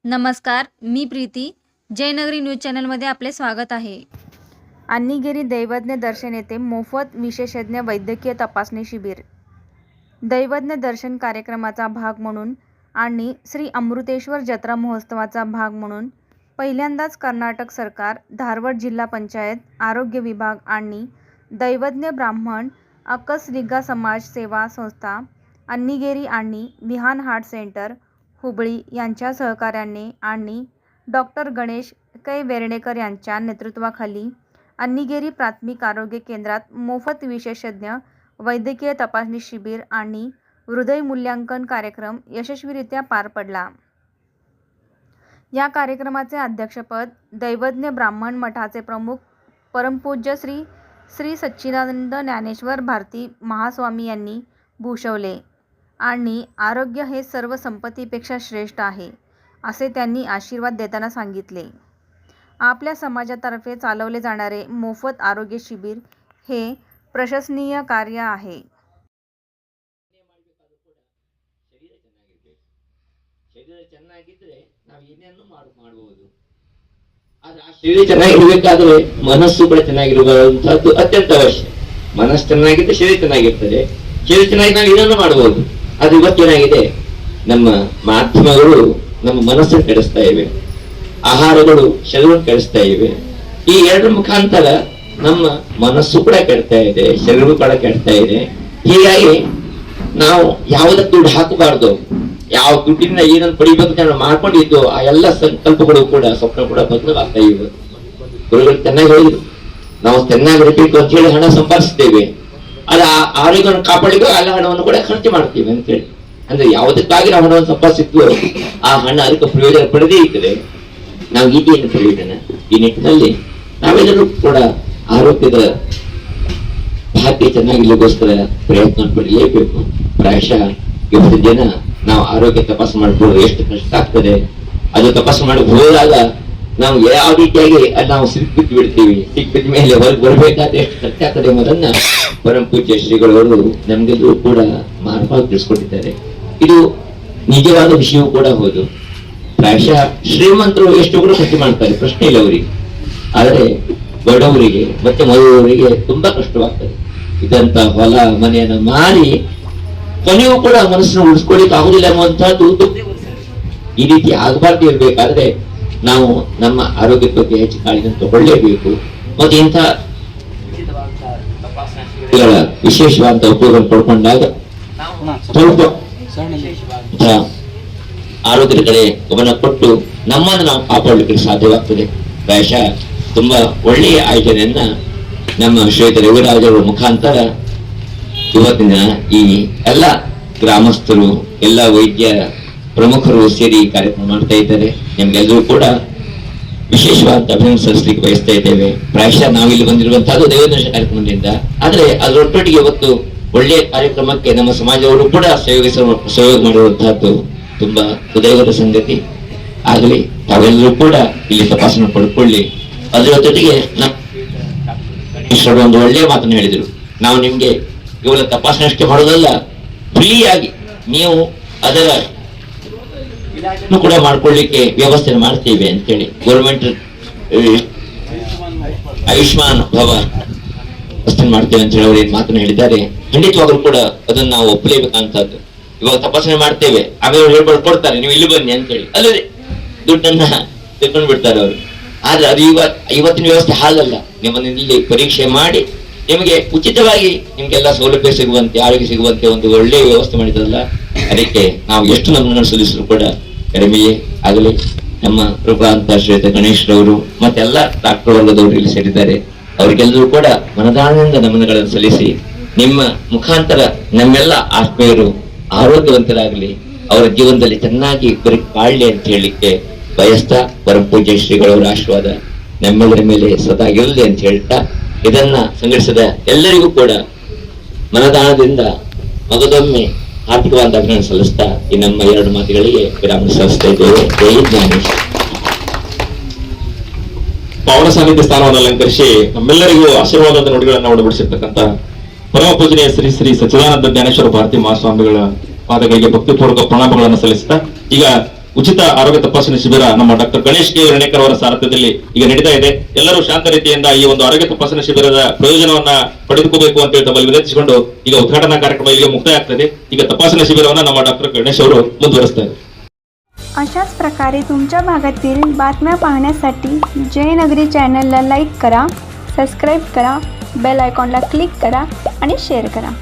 नमस्कार, मी प्रीती. जयनगरी न्यूज चॅनलमध्ये आपले स्वागत आहे. अन्नीगेरी दैवज्ञ दर्शन येथे मोफत विशेषज्ञ वैद्यकीय तपासणी शिबिर. दैवज्ञ दर्शन कार्यक्रमाचा भाग म्हणून आणि श्री अमृतेश्वर जत्रा महोत्सवाचा भाग म्हणून पहिल्यांदाच कर्नाटक सरकार, धारवाड जिल्हा पंचायत, आरोग्य विभाग आणि दैवज्ञ ब्राह्मण अकसलिगा समाज सेवा संस्था, अन्नीगेरी आणि विहान हार्ट सेंटर, हुबळी यांच्या सहकार्याने आणि डॉक्टर गणेश कै वेर्णेकर यांच्या नेतृत्वाखाली अन्नीगेरी प्राथमिक आरोग्य केंद्रात मोफत विशेषज्ञ वैद्यकीय तपासणी शिबिर आणि हृदय मूल्यांकन कार्यक्रम यशस्वीरित्या पार पडला. या कार्यक्रमाचे अध्यक्षपद दैवज्ञ ब्राह्मण मठाचे प्रमुख परमपूज्य श्री श्री सच्चिदानंद ज्ञानेश्वर भारती महास्वामी यांनी भूषवले आणि आरोग्य हे सर्व संपत्तीपेक्षा श्रेष्ठ आहे, असे त्यांनी आशीर्वाद देताना सांगितले. आपल्या समाजातर्फे चालवले जाणारे मोफत आरोग्य शिबिर हे प्रशंसनीय कार्य आहे. ಶರೀರ ಚೆನ್ನಾಗಿದ್ರೆ ನಾವು ಏನೇನು ಮಾಡಬಹುದು. ಆದ್ರೆ ಆ ಶರೀರ ಚೆನ್ನಾಗಿರ್ಬೇಕಾದ್ರೆ ಮನಸ್ಸು ಕೂಡ ಚೆನ್ನಾಗಿರುವಂತಹದ್ದು ಅತ್ಯಂತ ಅವಶ್ಯ. ಮನಸ್ಸು ಚೆನ್ನಾಗಿದ್ರೆ ಶರೀರ ಚೆನ್ನಾಗಿರ್ತದೆ. ಶರೀರ ಚೆನ್ನಾಗಿ ನಾವು ಏನನ್ನು ಮಾಡಬಹುದು. ಅದು ಇವತ್ತೇನಾಗಿದೆ, ನಮ್ಮ ಮಾಧ್ಯಮಗಳು ನಮ್ಮ ಮನಸ್ಸನ್ನು ಕೆಡಿಸ್ತಾ ಇವೆ, ಆಹಾರಗಳು ಶರೀರವನ್ನು ಕೆಡಿಸ್ತಾ ಇವೆ. ಈ ಎರಡರ ಮುಖಾಂತರ ನಮ್ಮ ಮನಸ್ಸು ಕೂಡ ಕೆಡ್ತಾ ಇದೆ, ಶರೀರವೂ ಕೂಡ ಕೆಡ್ತಾ ಇದೆ. ಹೀಗಾಗಿ ನಾವು ಯಾವುದಕ್ಕೆ ದುಡ್ಡು ಹಾಕಬಾರ್ದು, ಯಾವ ದುಡ್ಡಿನ ಏನನ್ನು ಪಡಿಬೇಕು ನಾವು ಮಾಡ್ಕೊಂಡಿದ್ದು ಆ ಎಲ್ಲ ಸಂಕಲ್ಪಗಳು ಕೂಡ ಸ್ವಪ್ನ ಕೂಡ ಬದಲಾಗ್ತಾ ಇವೆ. ಗುರುಗಳು ಚೆನ್ನಾಗಿ ಹೇಳಿದ್ರು, ನಾವು ಚೆನ್ನಾಗಿರ್ಬೇಕು ಅಂತ ಹೇಳಿ ಹಣ ಸಂಪಾದಿಸ್ತೇವೆ, ಅಲ್ಲ ಆರೋಗ್ಯವನ್ನು ಕಾಪಾಡಿದ್ರು ಎಲ್ಲ ಹಣವನ್ನು ಕೂಡ ಖರ್ಚು ಮಾಡ್ತೀವಿ ಅಂತೇಳಿ. ಅಂದ್ರೆ ಯಾವುದಕ್ಕಾಗಿ ನಾವು ಹಣವನ್ನು ಸಂಪಾದಿಸಿದ್ವು ಆ ಹಣ ಅದಕ್ಕೆ ಪ್ರಯೋಜನ ಪಡೆದೇ ಇರ್ತದೆ. ನಾವು ಈಗೇನು ಪ್ರಯೋಜನ? ಈ ನಿಟ್ಟಿನಲ್ಲಿ ನಾವೆಲ್ಲರೂ ಕೂಡ ಆರೋಗ್ಯದ ಭಾಗ್ಯ ಚೆನ್ನಾಗಿರ್ಲಿಕ್ಕೋಸ್ಕರ ಪ್ರಯತ್ನ ಪಡಲೇಬೇಕು. ಪ್ರಾಯಶಃ ಇವತ್ತು ಜನ ನಾವು ಆರೋಗ್ಯ ತಪಾಸಣೆ ಮಾಡ್ಕೊಳ್ಳೋದು ಎಷ್ಟು ಕಷ್ಟ ಆಗ್ತದೆ. ಅದು ತಪಾಸಣೆ ಮಾಡಿ ಹೋದಾಗ ನಾವು ಯಾವ ರೀತಿಯಾಗಿ ಅಲ್ಲಿ ನಾವು ಸಿಕ್ಬಿದ್ದು ಬಿಡ್ತೀವಿ, ಸಿಕ್ಬಿದ್ದ ಮೇಲೆ ಹೊರಗೆ ಬರ್ಬೇಕಾದ್ರೆ ಎಷ್ಟು ಖರ್ಚಾಗ್ತದೆ ಎಂಬುದನ್ನ ಪರಮ ಪೂಜ್ಯ ಶ್ರೀಗಳವರು ನಮ್ಗೆಲ್ಲರೂ ಕೂಡ ಮಾರ್ಗವಾಗಿ ತಿಳಿಸ್ಕೊಟ್ಟಿದ್ದಾರೆ. ಇದು ನಿಜವಾದ ವಿಷಯವೂ ಕೂಡ ಹೌದು. ಪ್ರಾಯಶಃ ಶ್ರೀಮಂತರು ಎಷ್ಟು ಕೂಡ ಖರ್ಚು ಮಾಡ್ತಾರೆ, ಪ್ರಶ್ನೆ ಇಲ್ಲ ಅವರಿಗೆ. ಆದರೆ ಬಡವರಿಗೆ ಮತ್ತೆ ಮದುವವರಿಗೆ ತುಂಬಾ ಕಷ್ಟವಾಗ್ತದೆ. ಇದಂತ ಹೊಲ ಮನೆಯನ್ನು ಮಾರಿ ಕೊನೆಯೂ ಕೂಡ ಮನಸ್ಸನ್ನು ಉಳಿಸ್ಕೊಳ್ಳಿಕ್ಕೆ ಆಗುದಿಲ್ಲ ಅನ್ನುವಂತಹದ್ದು. ಈ ರೀತಿ ಆಗಬಾರ್ದು ಇರಬೇಕಾದ್ರೆ ನಾವು ನಮ್ಮ ಆರೋಗ್ಯದ ಬಗ್ಗೆ ಹೆಚ್ಚು ಕಾಳಜಿಯನ್ನು ತಗೊಳ್ಳೇಬೇಕು. ಮತ್ತೆ ಇಂಥ ವಿಶೇಷವಾದ ಉಪಯೋಗ ಪಡ್ಕೊಂಡಾಗ ಸ್ವಲ್ಪ ಆರೋಗ್ಯದ ಕಡೆ ಗಮನ ಕೊಟ್ಟು ನಮ್ಮನ್ನು ನಾವು ಕಾಪಾಡಲಿಕ್ಕೆ ಸಾಧ್ಯವಾಗ್ತದೆ. ಪ್ರಾಯಶಃ ತುಂಬಾ ಒಳ್ಳೆಯ ಆಯೋಜನೆಯನ್ನ ನಮ್ಮ ಶ್ರೀಯುತ ರವಿರಾಜರ ಮುಖಾಂತರ ಇವತ್ತಿನ ಈ ಎಲ್ಲ ಗ್ರಾಮಸ್ಥರು, ಎಲ್ಲ ವೈದ್ಯ ಪ್ರಮುಖರು ಸೇರಿ ಕಾರ್ಯಕ್ರಮ ಮಾಡ್ತಾ ಇದ್ದಾರೆ. ನಿಮ್ಗೆಲ್ಲರೂ ಕೂಡ ವಿಶೇಷವಾದ ಅಭಿನಂದನೆ ಸಲ್ಲಿಸಲಿಕ್ಕೆ ಬಯಸ್ತಾ ಇದ್ದೇವೆ. ಪ್ರಾಯಶಃ ನಾವಿಲ್ಲಿ ಬಂದಿರುವಂತಹದ್ದು ದೈವದರ್ಶನ ಕಾರ್ಯಕ್ರಮದಿಂದ, ಆದ್ರೆ ಅದರೊಟ್ಟೊಟ್ಟಿಗೆ ಇವತ್ತು ಒಳ್ಳೆಯ ಕಾರ್ಯಕ್ರಮಕ್ಕೆ ನಮ್ಮ ಸಮಾಜವರು ಕೂಡ ಸಹಯೋಗ ಮಾಡಿರುವಂತಹದ್ದು ತುಂಬಾ ಹೃದಯದ ಸಂಗತಿ. ಆಗಲಿ ತಾವೆಲ್ಲರೂ ಕೂಡ ಇಲ್ಲಿ ತಪಾಸಣೆ ಪಡ್ಕೊಳ್ಳಿ. ಅದರ ಜೊತೆಗೆ ಒಂದು ಒಳ್ಳೆಯ ಮಾತನ್ನು ಹೇಳಿದ್ರು, ನಾವು ನಿಮ್ಗೆ ಕೇವಲ ತಪಾಸಣೆ ಅಷ್ಟೇ ಮಾಡೋದಲ್ಲ, ಫ್ರೀಯಾಗಿ ನೀವು ಅದರ ಕೂಡ ಮಾಡ್ಕೊಳ್ಳಿಕ್ಕೆ ವ್ಯವಸ್ಥೆ ಮಾಡ್ತೇವೆ ಅಂತೇಳಿ ಗೌರ್ಮೆಂಟ್ ಆಯುಷ್ಮಾನ್ ಭವ ವ್ಯವಸ್ಥೆ ಮಾಡ್ತೇವೆ ಅಂತ ಹೇಳಿ ಅವರು ಮಾತನ್ನು ಹೇಳಿದ್ದಾರೆ. ಖಂಡಿತವಾಗ್ಲೂ ಕೂಡ ಅದನ್ನ ನಾವು ಒಪ್ಪಲೇಬೇಕಂತದ್ದು. ಇವಾಗ ತಪಾಸಣೆ ಮಾಡ್ತೇವೆ, ಆಮೇಲೆ ಹೇಳ್ಬಾರ್ದು ಕೊಡ್ತಾರೆ, ನೀವು ಇಲ್ಲಿ ಬನ್ನಿ ಅಂತೇಳಿ, ಅಲ್ಲದೆ ದುಡ್ಡನ್ನ ತೆಕ್ಕೊಂಡು ಬಿಡ್ತಾರೆ ಅವರು. ಆದ್ರೆ ಅದು ಇವತ್ತಿನ ವ್ಯವಸ್ಥೆ ಹಾಗಲ್ಲ. ನಿಮ್ಮನ್ನು ಇಲ್ಲಿ ಪರೀಕ್ಷೆ ಮಾಡಿ ನಿಮಗೆ ಉಚಿತವಾಗಿ ನಿಮ್ಗೆಲ್ಲ ಸೌಲಭ್ಯ ಸಿಗುವಂತೆ, ಆರೋಗ್ಯ ಸಿಗುವಂತೆ ಒಂದು ಒಳ್ಳೆಯ ವ್ಯವಸ್ಥೆ ಮಾಡಿದ್ರಲ್ಲ, ಅದಕ್ಕೆ ನಾವು ಎಷ್ಟು ನಮ್ಮನ್ನು ಸಲ್ಲಿಸಲು ಕೂಡ ಕಡಿಮೆಯೇ ಆಗಲಿ. ನಮ್ಮ ಕೃಪಾ ಅಂತ ಶ್ರೀಯುತ ಗಣೇಶ್ ರವರು ಮತ್ತೆಲ್ಲ ಡಾಕ್ಟರ್ ವರ್ಗದವರು ಇಲ್ಲಿ ಸೇರಿದ್ದಾರೆ. ಅವರಿಗೆಲ್ಲರೂ ಕೂಡ ಮನದಾಳದಿಂದ ನಮನಗಳನ್ನು ಸಲ್ಲಿಸಿ ನಿಮ್ಮ ಮುಖಾಂತರ ನಮ್ಮೆಲ್ಲ ಆತ್ಮೀಯರು ಆರೋಗ್ಯವಂತರಾಗಲಿ, ಅವರ ಜೀವನದಲ್ಲಿ ಚೆನ್ನಾಗಿ ಬಾಳ್ಲಿ ಅಂತ ಹೇಳಲಿಕ್ಕೆ ಬಯಸ್ತಾ ಪರಮ ಪೂಜ್ಯ ಶ್ರೀಗಳವರ ಆಶೀರ್ವಾದ ನಮ್ಮೆಲ್ಲರ ಮೇಲೆ ಸದಾ ಇರಲಿ ಅಂತ ಹೇಳ್ತಾ ಇದನ್ನ ಸಂಘಟಿಸಿದ ಎಲ್ಲರಿಗೂ ಕೂಡ ಮನದಾಳದಿಂದ ಮಗದೊಮ್ಮೆ ಆರ್ಥಿಕವಾದ ಅಭಿನಂದನೆ ಸಲ್ಲಿಸ್ತಾ ಈ ನಮ್ಮ ಎರಡು ಮಾತುಗಳಿಗೆ ವಿರಾಮ ಸಲ್ಲಿಸ್ತಾ ಇದ್ದೇವೆ. ಜೈ ಜ್ಞಾನೇಶ್. ಪಾವನ ಸಾನ್ನಿಧ್ಯ ಸ್ಥಾನವನ್ನು ಅಲಂಕರಿಸಿ ನಮ್ಮೆಲ್ಲರಿಗೂ ಆಶೀರ್ವಾದದ ನುಡಿಗಳನ್ನು ಒಡಗೂಡಿಸಿರ್ತಕ್ಕಂಥ ಪರಮ ಪೂಜನೀಯ ಶ್ರೀ ಶ್ರೀ ಸಚ್ಚಿದಾನಂದ ಜ್ಞಾನೇಶ್ವರ ಭಾರತಿ ಮಹಾಸ್ವಾಮಿಗಳ ಪಾದಗಳಿಗೆ ಭಕ್ತಿಪೂರ್ವಕ ಪ್ರಣಾಮಗಳನ್ನು ಸಲ್ಲಿಸ್ತಾ ಈಗ ಉಚಿತ ಆರೋಗ್ಯ ತಪಾಸಣೆ ಶಿಬಿರ ನಮ್ಮ ಡಾಕ್ಟರ್ ಗಣೇಶ್ ಕೆ ರಣೇಕರ್ ಅವರ ಸಾರಥ್ಯದಲ್ಲಿ ಈಗ ನಡೀತಾ ಇದೆ. ಎಲ್ಲರೂ ಶಾಂತ ರೀತಿಯಿಂದ ಈ ಒಂದು ಆರೋಗ್ಯ ತಪಾಸಣೆ ಶಿಬಿರದ ಪ್ರಯೋಜನವನ್ನ ಪಡೆದುಕೋಬೇಕು ಅಂತ ಹೇಳಿ ತಮ್ಮಲ್ಲಿ ವಿನಂತಿಸಿಕೊಂಡು ಈಗ ಉದ್ಘಾಟನಾ ಕಾರ್ಯಕ್ರಮ ಇಲ್ಲಿಗೆ ಮುಕ್ತಾಯ ಆಗ್ತದೆ. ಈಗ ತಪಾಸಣಾ ಶಿಬಿರವನ್ನ ನಮ್ಮ ಡಾಕ್ಟರ್ गणेश ಅವರು ಮುಂದುವರಿಸ್ತಾರೆ. अशाच प्रकारे तुमच्या भागातील बातम्या पाहण्यासाठी जयनगरी चॅनलला लाईक करा, सबस्क्राईब करा, बेल आयकॉनला क्लिक करा आणि शेअर करा.